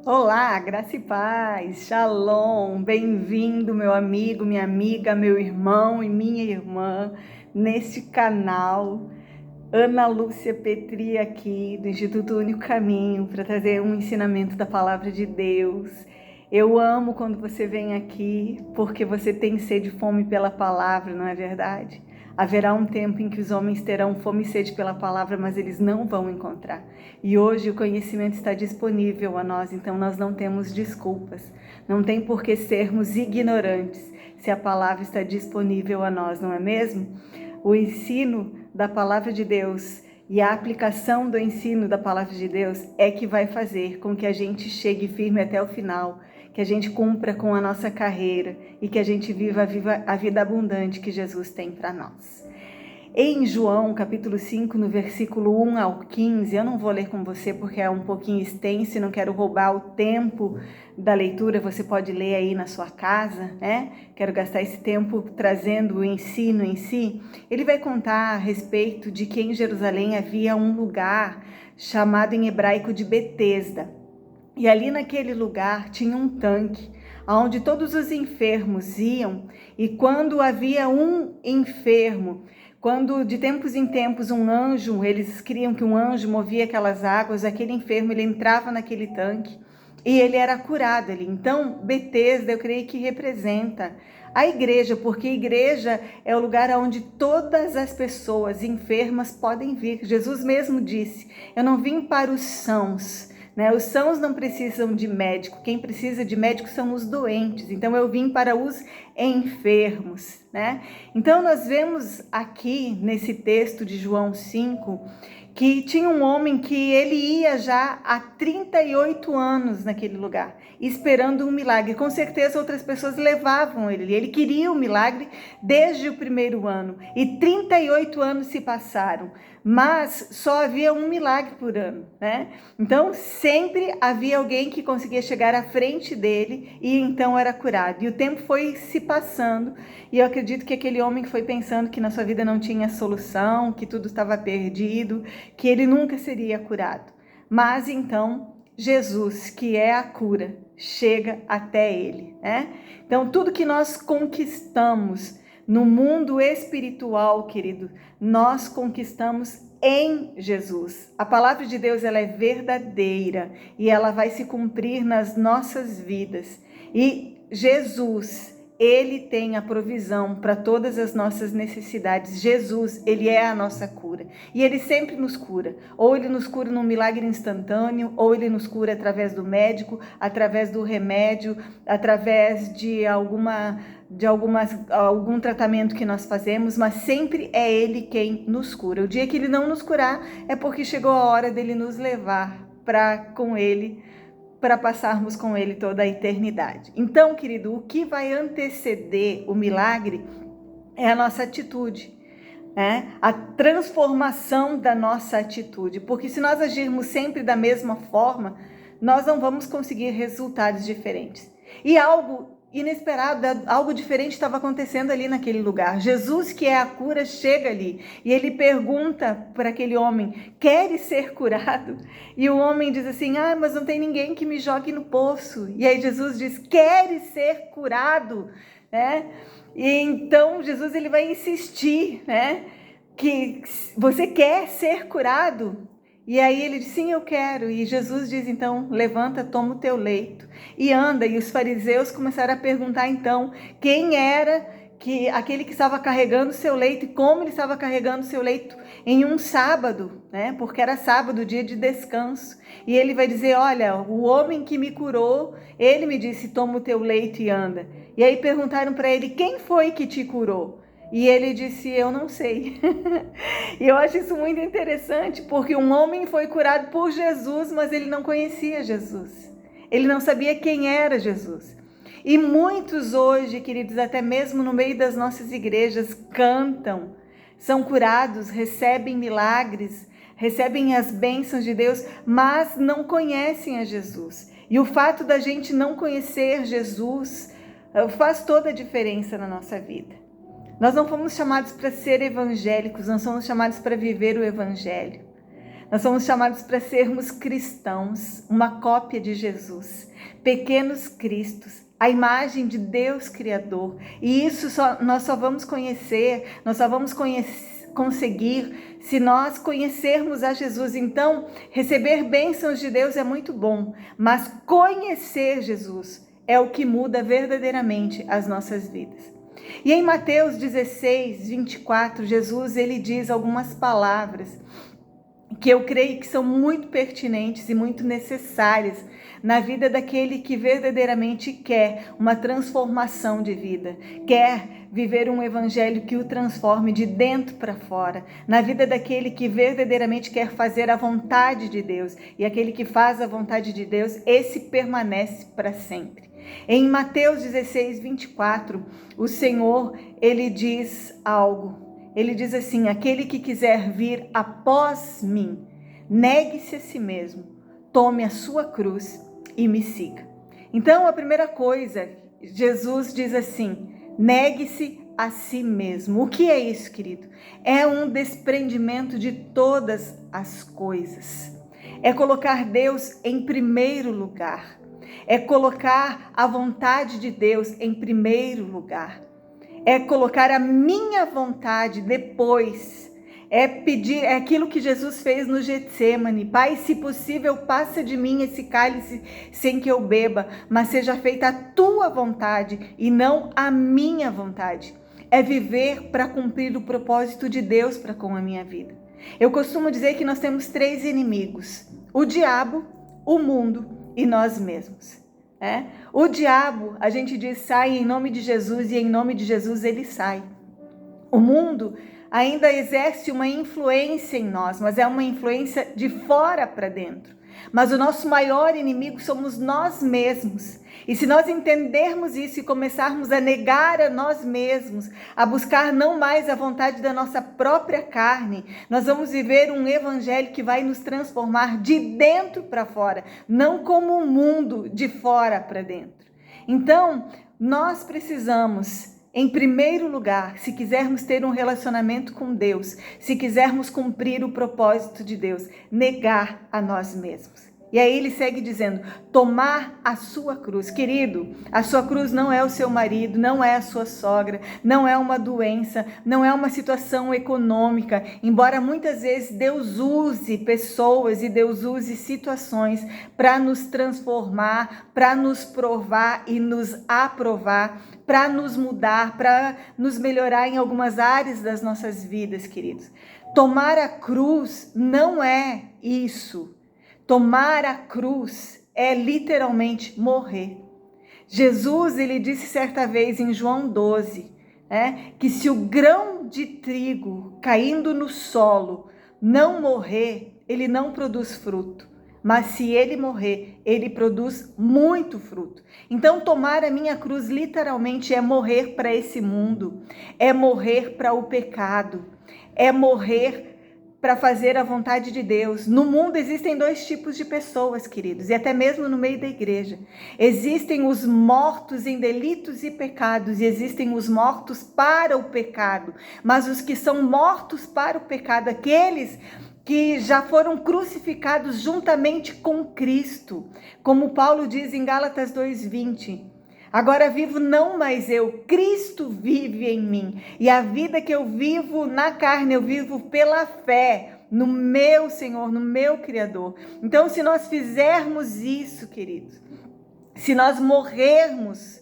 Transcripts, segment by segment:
Olá, graça e paz, shalom, bem-vindo meu amigo, minha amiga, meu irmão e minha irmã neste canal. Ana Lúcia Petri aqui do Instituto Único Caminho para trazer um ensinamento da Palavra de Deus. Eu amo quando você vem aqui porque você tem sede e fome pela Palavra, não é verdade? Haverá um tempo em que os homens terão fome e sede pela Palavra, mas eles não vão encontrar. E hoje o conhecimento está disponível a nós, então nós não temos desculpas. Não tem por que sermos ignorantes se a Palavra está disponível a nós, não é mesmo? O ensino da Palavra de Deus e a aplicação do ensino da Palavra de Deus é que vai fazer com que a gente chegue firme até o final, que a gente cumpra com a nossa carreira e que a gente viva a vida abundante que Jesus tem para nós. Em João, capítulo 5, no versículo 1 ao 15, eu não vou ler com você porque é um pouquinho extenso e não quero roubar o tempo da leitura, você pode ler aí na sua casa, né? Quero gastar esse tempo trazendo o ensino em si. Ele vai contar a respeito de que em Jerusalém havia um lugar chamado em hebraico de Betesda. E ali naquele lugar tinha um tanque, onde todos os enfermos iam, e quando havia um enfermo, quando de tempos em tempos eles criam que um anjo movia aquelas águas, aquele enfermo ele entrava naquele tanque e ele era curado ali. Então, Betesda, eu creio que representa a igreja, porque a igreja é o lugar onde todas as pessoas enfermas podem vir. Jesus mesmo disse: eu não vim para os sãos, né? Os sãos não precisam de médico, quem precisa de médico são os doentes, então eu vim para os enfermos, né? Então nós vemos aqui nesse texto de João 5, que tinha um homem que ele ia já há 38 anos naquele lugar, esperando um milagre. Com certeza outras pessoas levavam ele queria o milagre desde o primeiro ano, e 38 anos se passaram, mas só havia um milagre por ano, né? Então sempre havia alguém que conseguia chegar à frente dele e então era curado. E o tempo foi se passando e eu acredito que aquele homem foi pensando que na sua vida não tinha solução, que tudo estava perdido, que ele nunca seria curado. Mas então Jesus, que é a cura, chega até ele, né? Então tudo que nós conquistamos no mundo espiritual, querido, nós conquistamos em Jesus. A palavra de Deus, ela é verdadeira e ela vai se cumprir nas nossas vidas. E Jesus, ele tem a provisão para todas as nossas necessidades. Jesus, ele é a nossa cura. E ele sempre nos cura. Ou ele nos cura num milagre instantâneo, ou ele nos cura através do médico, através do remédio, através de algum tratamento que nós fazemos, mas sempre é ele quem nos cura. O dia que ele não nos curar é porque chegou a hora dele nos levar para passarmos com ele toda a eternidade. Então, querido, o que vai anteceder o milagre é a nossa atitude, né? A transformação da nossa atitude, porque se nós agirmos sempre da mesma forma, nós não vamos conseguir resultados diferentes. E algo inesperado, algo diferente estava acontecendo ali naquele lugar. Jesus, que é a cura, chega ali e ele pergunta para aquele homem: queres ser curado? E o homem diz assim: mas não tem ninguém que me jogue no poço. E aí Jesus diz: queres ser curado? Né? E então Jesus, ele vai insistir, né? Que você quer ser curado? E aí ele diz: sim, eu quero. E Jesus diz: então, levanta, toma o teu leito e anda. E os fariseus começaram a perguntar então quem era aquele que estava carregando o seu leito e como ele estava carregando o seu leito em um sábado, né? Porque era sábado, dia de descanso. E ele vai dizer: olha, o homem que me curou, ele me disse: toma o teu leito e anda. E aí perguntaram para ele: quem foi que te curou? E ele disse: eu não sei. E eu acho isso muito interessante, porque um homem foi curado por Jesus, mas ele não conhecia Jesus. Ele não sabia quem era Jesus. E muitos hoje, queridos, até mesmo no meio das nossas igrejas, cantam, são curados, recebem milagres, recebem as bênçãos de Deus, mas não conhecem a Jesus. E o fato da gente não conhecer Jesus faz toda a diferença na nossa vida. Nós não fomos chamados para ser evangélicos, nós somos chamados para viver o evangelho. Nós somos chamados para sermos cristãos, uma cópia de Jesus, pequenos cristos, a imagem de Deus Criador. E isso nós só vamos conseguir se nós conhecermos a Jesus. Então, receber bênçãos de Deus é muito bom, mas conhecer Jesus é o que muda verdadeiramente as nossas vidas. E em Mateus 16, 24, Jesus ele diz algumas palavras que eu creio que são muito pertinentes e muito necessárias na vida daquele que verdadeiramente quer uma transformação de vida, quer viver um evangelho que o transforme de dentro para fora, na vida daquele que verdadeiramente quer fazer a vontade de Deus, e aquele que faz a vontade de Deus, esse permanece para sempre. Em Mateus 16, 24, o Senhor, ele diz algo. Ele diz assim: aquele que quiser vir após mim, negue-se a si mesmo, tome a sua cruz e me siga. Então, a primeira coisa, Jesus diz assim: negue-se a si mesmo. O que é isso, querido? É um desprendimento de todas as coisas. É colocar Deus em primeiro lugar. É colocar a vontade de Deus em primeiro lugar. É colocar a minha vontade depois. É pedir, é aquilo que Jesus fez no Getsêmani. Pai, se possível, passa de mim esse cálice sem que eu beba, mas seja feita a tua vontade e não a minha vontade. É viver para cumprir o propósito de Deus para com a minha vida. Eu costumo dizer que nós temos 3 inimigos: o diabo, o mundo e nós mesmos. O diabo, a gente diz, sai em nome de Jesus, e em nome de Jesus ele sai. O mundo ainda exerce uma influência em nós, mas é uma influência de fora para dentro. Mas o nosso maior inimigo somos nós mesmos. E se nós entendermos isso e começarmos a negar a nós mesmos, a buscar não mais a vontade da nossa própria carne, nós vamos viver um evangelho que vai nos transformar de dentro para fora, não como o mundo de fora para dentro. Então, nós precisamos, em primeiro lugar, se quisermos ter um relacionamento com Deus, se quisermos cumprir o propósito de Deus, negar a nós mesmos. E aí ele segue dizendo: tomar a sua cruz. Querido, a sua cruz não é o seu marido, não é a sua sogra, não é uma doença, não é uma situação econômica, embora muitas vezes Deus use pessoas e Deus use situações para nos transformar, para nos provar e nos aprovar, para nos mudar, para nos melhorar em algumas áreas das nossas vidas, queridos. Tomar a cruz não é isso. Tomar a cruz é literalmente morrer. Jesus, ele disse certa vez em João 12, que se o grão de trigo caindo no solo não morrer, ele não produz fruto. Mas se ele morrer, ele produz muito fruto. Então, tomar a minha cruz literalmente é morrer para esse mundo, é morrer para o pecado, é morrer para fazer a vontade de Deus. No mundo existem 2 tipos de pessoas, queridos, e até mesmo no meio da igreja. Existem os mortos em delitos e pecados, e existem os mortos para o pecado. Mas os que são mortos para o pecado, aqueles que já foram crucificados juntamente com Cristo, como Paulo diz em Gálatas 2:20. Agora vivo não mais eu, Cristo vive em mim. E a vida que eu vivo na carne, eu vivo pela fé no meu Senhor, no meu Criador. Então, se nós fizermos isso, queridos, se nós morrermos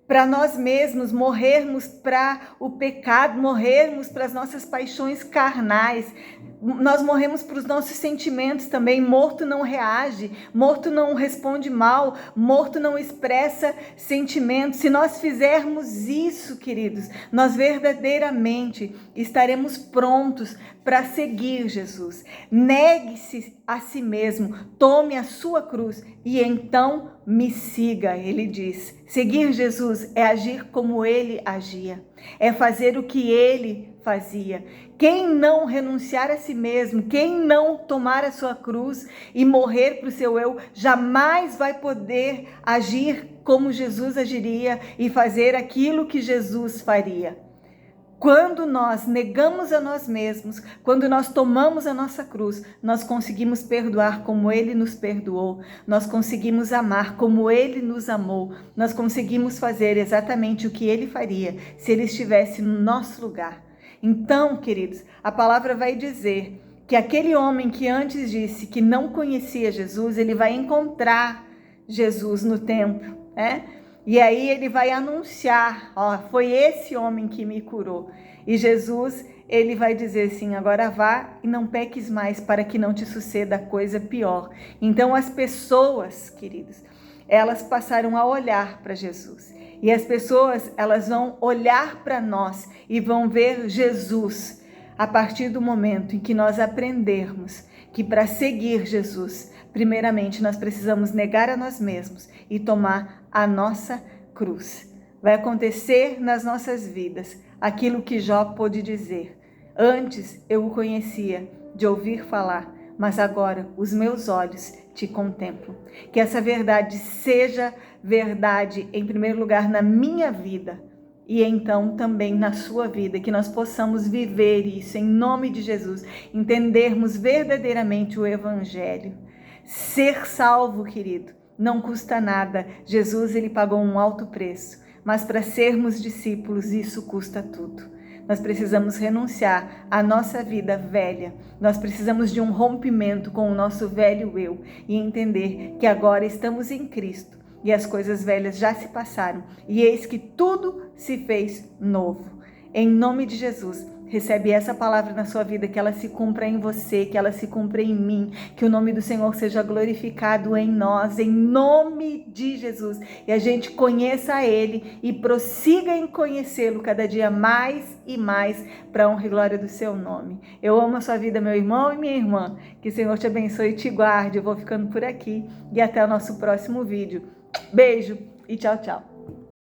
para nós mesmos, morrermos para o pecado, morrermos para as nossas paixões carnais, nós morremos para os nossos sentimentos também. Morto não reage, morto não responde mal, morto não expressa sentimentos. Se nós fizermos isso, queridos, nós verdadeiramente estaremos prontos para seguir Jesus. Negue-se a si mesmo, tome a sua cruz e então me siga, ele diz. Seguir Jesus é agir como ele agia, é fazer o que ele fazia. Quem não renunciar a si mesmo, quem não tomar a sua cruz e morrer para o seu eu, jamais vai poder agir como Jesus agiria e fazer aquilo que Jesus faria. Quando nós negamos a nós mesmos, quando nós tomamos a nossa cruz, nós conseguimos perdoar como Ele nos perdoou, nós conseguimos amar como Ele nos amou, nós conseguimos fazer exatamente o que Ele faria se Ele estivesse no nosso lugar. Então, queridos, a palavra vai dizer que aquele homem que antes disse que não conhecia Jesus, ele vai encontrar Jesus no templo, né? E aí ele vai anunciar, ó, foi esse homem que me curou. E Jesus, ele vai dizer assim, agora vá e não peques mais para que não te suceda coisa pior. Então as pessoas, queridos, elas passaram a olhar para Jesus. E as pessoas, elas vão olhar para nós e vão ver Jesus a partir do momento em que nós aprendermos que para seguir Jesus, primeiramente nós precisamos negar a nós mesmos e tomar a nossa cruz. Vai acontecer nas nossas vidas aquilo que Jó pôde dizer. Antes eu o conhecia de ouvir falar, mas agora os meus olhos te contemplam. Que essa verdade seja verdade em primeiro lugar na minha vida e então também na sua vida, que nós possamos viver isso em nome de Jesus, entendermos verdadeiramente o Evangelho. Ser salvo, querido, não custa nada. Jesus, ele pagou um alto preço, mas para sermos discípulos isso custa tudo. Nós precisamos renunciar à nossa vida velha, nós precisamos de um rompimento com o nosso velho eu e entender que agora estamos em Cristo e as coisas velhas já se passaram e eis que tudo se fez novo. Em nome de Jesus, recebe essa palavra na sua vida, que ela se cumpra em você, que ela se cumpra em mim, que o nome do Senhor seja glorificado em nós, em nome de Jesus. E a gente conheça Ele e prossiga em conhecê-lo cada dia mais e mais para a honra e glória do seu nome. Eu amo a sua vida, meu irmão e minha irmã. Que o Senhor te abençoe e te guarde. Eu vou ficando por aqui e até o nosso próximo vídeo. Beijo e tchau, tchau.